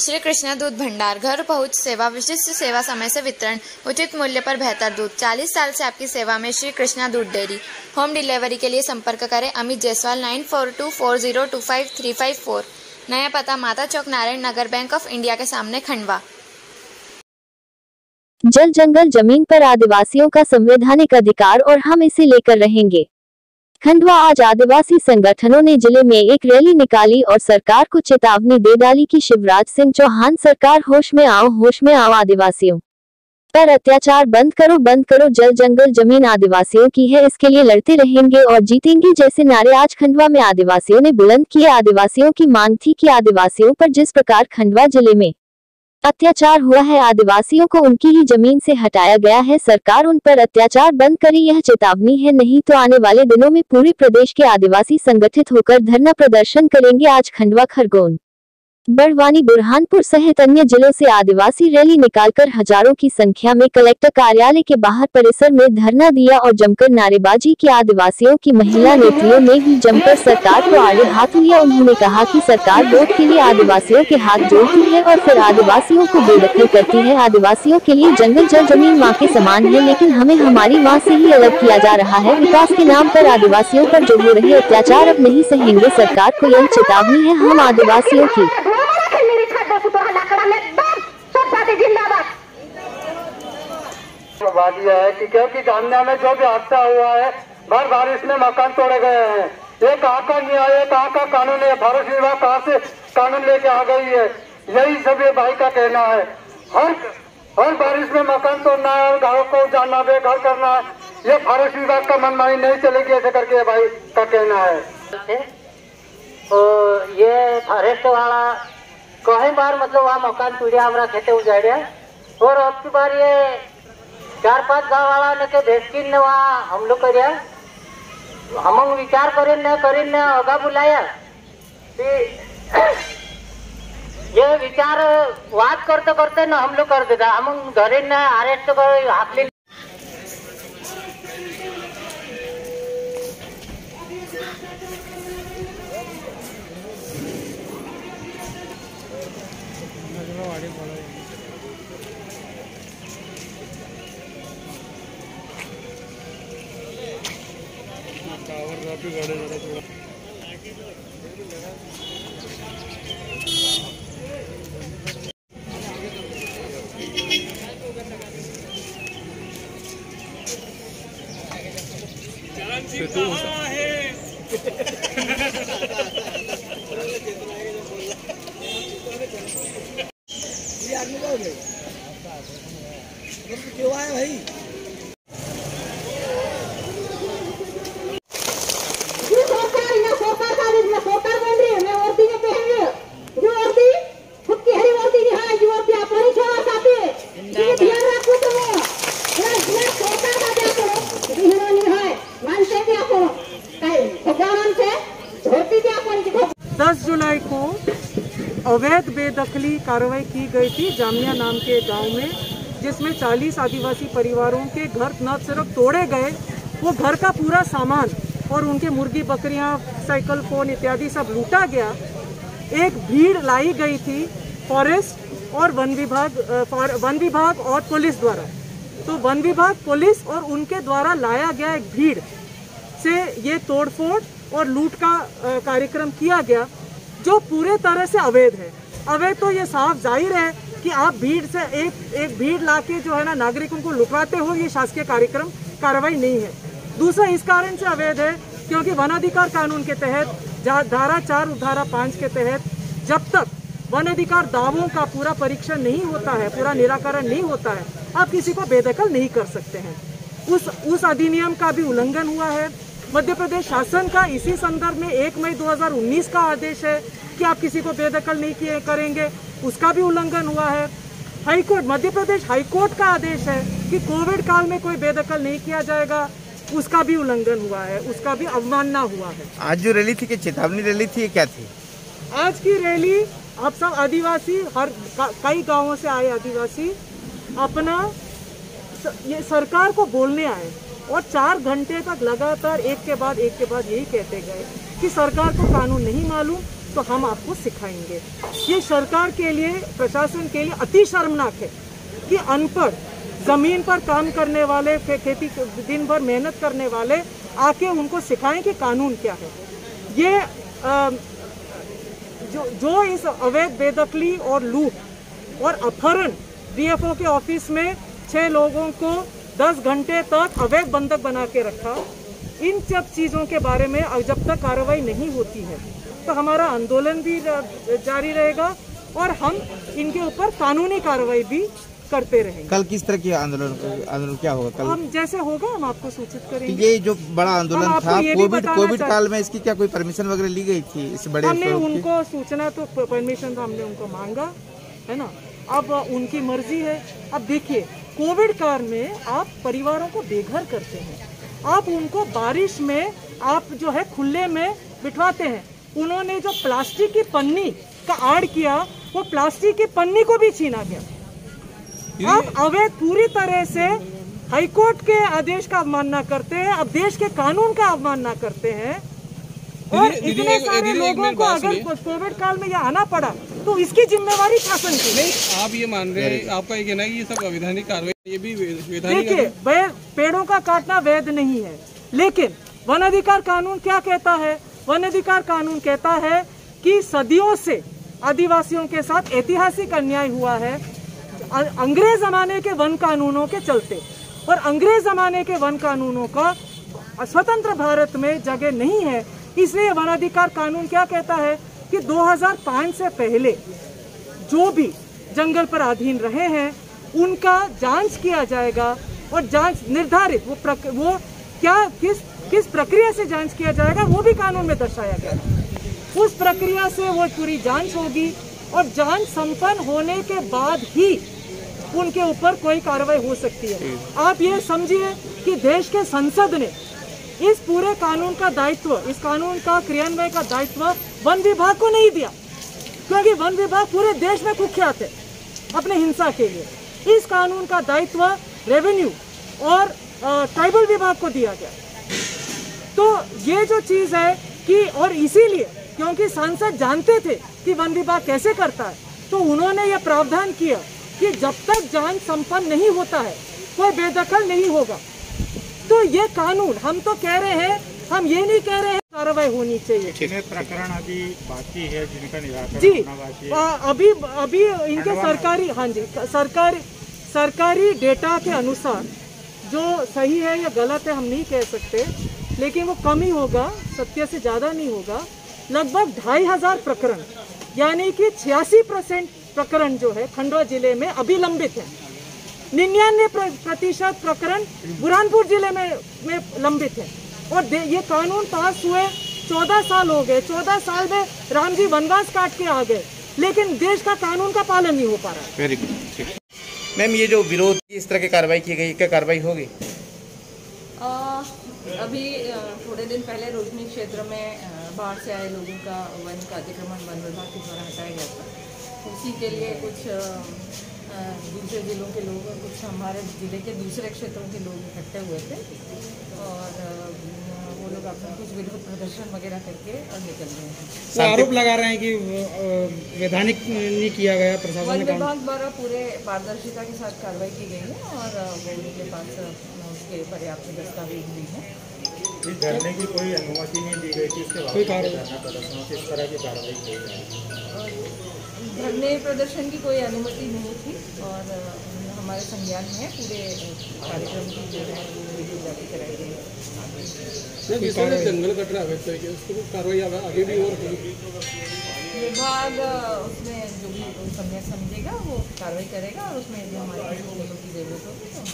श्री कृष्णा दूध भंडार, घर पहुंच सेवा, विशिष्ट सेवा, समय से वितरण, उचित मूल्य पर बेहतर दूध। 40 साल से आपकी सेवा में श्री कृष्णा दूध डेयरी। होम डिलीवरी के लिए संपर्क करें अमित जायसवाल 9424025354। नया पता Mata Chowk, Narayan Nagar, bank of India के सामने, खंडवा। जल जंगल जमीन पर आदिवासियों का संवैधानिक अधिकार और हम इसे लेकर रहेंगे। खंडवा। आज आदिवासी संगठनों ने जिले में एक रैली निकाली और सरकार को चेतावनी दे डाली कि शिवराज सिंह चौहान सरकार होश में आओ, आदिवासियों पर अत्याचार बंद करो, जल जंगल जमीन आदिवासियों की है, इसके लिए लड़ते रहेंगे और जीतेंगे जैसे नारे आज खंडवा में आदिवासियों ने बुलंद किए। आदिवासियों की मांग थी कि आदिवासियों पर जिस प्रकार खंडवा जिले में अत्याचार हुआ है, आदिवासियों को उनकी ही जमीन से हटाया गया है, सरकार उन पर अत्याचार बंद करे, यह चेतावनी है। नहीं तो आने वाले दिनों में पूरे प्रदेश के आदिवासी संगठित होकर धरना प्रदर्शन करेंगे। आज खंडवा, खरगोन, बड़वानी, बुरहानपुर सहित अन्य जिलों से आदिवासी रैली निकालकर हजारों की संख्या में कलेक्टर कार्यालय के बाहर परिसर में धरना दिया और जमकर नारेबाजी की। आदिवासियों की महिला नेत्रियों ने भी जमकर सरकार को आड़े हाथ लिया। उन्होंने कहा कि सरकार वोट के लिए आदिवासियों के हाथ जोड़ती है और फिर आदिवासियों को बेदखल करती है। आदिवासियों के लिए जंगल जल जमीन माँ के समान है, लेकिन हमें हमारी माँ से ही अलग किया जा रहा है। विकास के नाम पर आदिवासियों पर जो हो रहे अत्याचार अब नहीं सहेंगे। सरकार को यह चेतावनी है। हम आदिवासियों की वादिया है कि क्योंकि जामनिया में जो भी हादसा हुआ है, भर बारिश में मकान तोड़े गए हैं। ये कहाँ का न्याय है, कहाँ का कानून है? भारत विभाग कहाँ से कानून लेके आ गई है? यही सब ये भाई का कहना है। हर बारिश में मकान तोड़ना है और घरों को उजाड़ना, बेघर करना है, ये भारत विभाग का मनमानी नहीं चलेगी, ऐसे करके भाई का कहना है। तो ये फॉरेस्ट वाला कई बार मतलब वहाँ मकान टूटा, हमारा खेते उजाड़े, और अब की बार ये 4-5 गाँव वाला ने के भेजकिन ने वहाँ हम लोग कर हम विचार करें न होगा बुलाया ये विचार बात करते न हम लोग कर देता, हम घरे न अरेस्ट कर हाथ ले। क्यों आए भाई? जुलाई को अवैध बेदखली कार्रवाई की गई थी जामनिया नाम के गांव में, जिसमें 40 आदिवासी परिवारों के घर न सिर्फ तोड़े गए, वो घर का पूरा सामान और उनके मुर्गी, बकरियां, साइकिल, फोन इत्यादि सब लूटा गया। एक भीड़ लाई गई थी फॉरेस्ट और वन विभाग और पुलिस द्वारा। तो वन विभाग, पुलिस और उनके द्वारा लाया गया एक भीड़ से ये तोड़फोड़ और लूट का कार्यक्रम किया गया, जो पूरे तरह से अवैध है। अवैध तो ये साफ जाहिर है कि आप भीड़ से एक भीड़ लाके जो है ना नागरिकों को लुटवाते हो, ये शासकीय कार्रवाई नहीं है। दूसरा इस कारण से अवैध है क्योंकि वन अधिकार कानून के तहत धारा 4 और धारा 5 के तहत जब तक वन अधिकार दावों का पूरा परीक्षण नहीं होता है, पूरा निराकरण नहीं होता है, आप किसी को बेदखल नहीं कर सकते हैं। उस अधिनियम का भी उल्लंघन हुआ है। मध्य प्रदेश शासन का इसी संदर्भ में 1 मई 2019 का आदेश है कि आप किसी को बेदखल नहीं करेंगे, उसका भी उल्लंघन हुआ है। हाईकोर्ट, मध्य प्रदेश हाईकोर्ट का आदेश है कि कोविड काल में कोई बेदखल नहीं किया जाएगा, उसका भी उल्लंघन हुआ है, उसका भी अवमानना हुआ है। आज जो रैली थी, कि चेतावनी रैली थी, ये क्या थी? आज की रैली आप सब आदिवासी, कई गांवों से आए आदिवासी अपना ये सरकार को बोलने आए और 4 घंटे तक लगातार एक के बाद यही कहते गए कि सरकार को कानून नहीं मालूम, तो हम आपको सिखाएंगे। ये सरकार के लिए, प्रशासन के लिए अति शर्मनाक है कि अनपढ़, जमीन पर काम करने वाले, खेती दिन भर मेहनत करने वाले आके उनको सिखाएं कि कानून क्या है। ये जो इस अवैध बेदखली और लूट और अपहरण, डीएफओ के ऑफिस में 6 लोगों को 10 घंटे तक अवैध बंधक बना के रखा, इन सब चीज़ों के बारे में जब तक कार्रवाई नहीं होती है तो हमारा आंदोलन भी जारी रहेगा और हम इनके ऊपर कानूनी कार्रवाई भी करते रहेंगे। कल किस तरह की आंदोलन क्या होगा कल? हम जैसे होगा हम आपको सूचित करेंगे। ये जो बड़ा आंदोलन था कोविड काल में, इसकी क्या कोई परमिशन वगैरह ली गई थी इस बड़े? हमने उनको सूचना, तो परमिशन तो हमने उनको मांगा है ना, अब उनकी मर्जी है। अब देखिए, कोविड काल में आप परिवारों को बेघर करते हैं, आप उनको बारिश में आप जो है खुले में बिठवाते हैं। उन्होंने जो प्लास्टिक की पन्नी का आड़ किया, वो प्लास्टिक की पन्नी को भी छीना गया। अब अवैध पूरी तरह से हाईकोर्ट के आदेश का अवमानना करते हैं, अब देश के कानून का अवमानना करते हैं। और इतने सारे लोगों को अगर कोविड काल में ये आना पड़ा तो इसकी जिम्मेवारी शासन की। नहीं, आप ये मान रहे हैं, आपका ये कहना है कि ये सब अवैधानिक कार्रवाई, ये भी वैधानिक? देखिए, पेड़ों का काटना वैध नहीं है, लेकिन वन अधिकार कानून क्या कहता है? वन अधिकार कानून कहता है कि सदियों से आदिवासियों के साथ ऐतिहासिक अन्याय हुआ है अंग्रेज जमाने के वन कानूनों के चलते, और अंग्रेज जमाने के वन कानूनों का स्वतंत्र भारत में जगह नहीं है। इसलिए वन अधिकार कानून क्या कहता है कि 2005 से पहले जो भी जंगल पर अधीन रहे हैं उनका जांच किया जाएगा, और जांच निर्धारित वो क्या किस प्रक्रिया से जांच किया जाएगा वो भी कानून में दर्शाया गया। उस प्रक्रिया से वो पूरी जांच होगी, और जांच संपन्न होने के बाद ही उनके ऊपर कोई कार्रवाई हो सकती है। आप ये समझिए कि देश के संसद ने इस पूरे कानून का दायित्व, इस कानून का क्रियान्वयन का दायित्व वन विभाग को नहीं दिया, क्योंकि वन विभाग पूरे देश में कुख्यात है अपने हिंसा के लिए। इस कानून का दायित्व रेवेन्यू और ट्राइबल विभाग को दिया गया। तो ये जो चीज है कि, और इसीलिए क्योंकि सांसद जानते थे कि वन विभाग कैसे करता है, तो उन्होंने ये प्रावधान किया कि जब तक जांच संपन्न नहीं होता है कोई बेदखल नहीं होगा। तो ये कानून, हम तो कह रहे हैं, हम ये नहीं कह रहे हैं कार्रवाई होनी चाहिए। प्रकरण अभी बाकी है जिनका निराकरण जी, होना बाकी है। अभी इनके सरकारी, हाँ जी, सरकारी डेटा के अनुसार जो सही है या गलत है हम नहीं कह सकते, लेकिन वो कम ही होगा, सत्य से ज़्यादा नहीं होगा। लगभग 2500 प्रकरण, यानी कि 86% प्रकरण जो है खंडवा जिले में अभी लंबित है। 99% प्रकरण बुरहानपुर जिले में लंबित है। और ये कानून पास हुए 14 साल हो गए, 14 साल में राम जी वनवास काट के आ गए, लेकिन देश का कानून का पालन नहीं हो पा रहा है। Very good. मैम, ये जो विरोध की इस तरह की कार्रवाई की गई, क्या कार्रवाई होगी? अभी थोड़े दिन पहले रोशनी क्षेत्र में बाहर से आए लोगों का वन का अतिक्रमण वन विभाग के द्वारा हटाया गया था। उसी के लिए कुछ दूसरे जिलों के लोग और कुछ हमारे ज़िले के दूसरे क्षेत्रों के लोग इकट्ठे हुए थे, और वो लोग अपना कुछ विरोध प्रदर्शन वगैरह करके और निकल गए हैं। तो आरोप लगा रहे हैं कि वैधानिक नहीं किया गया प्रशासन। वन विभाग द्वारा पूरे पारदर्शिता के साथ कार्रवाई की गई है, और वो उनके पास उसके पर्याप्त दस्तावेज भी हैं। धरने की कोई अनुमति नहीं दी गई थी, कोई इस तरह की कार्रवाई की गई? धरने प्रदर्शन की कोई अनुमति नहीं थी, और हमारे संज्ञान में पूरे कार्यक्रम की जो है वो वीडियो जारी कराई गई है। जंगल कट रहा है, उसको कार्रवाई आगे भी और विभाग उसमें जो भी समझेगा वो कार्रवाई करेगा, और उसमें जो हमारे की जरूरत होगी तो हम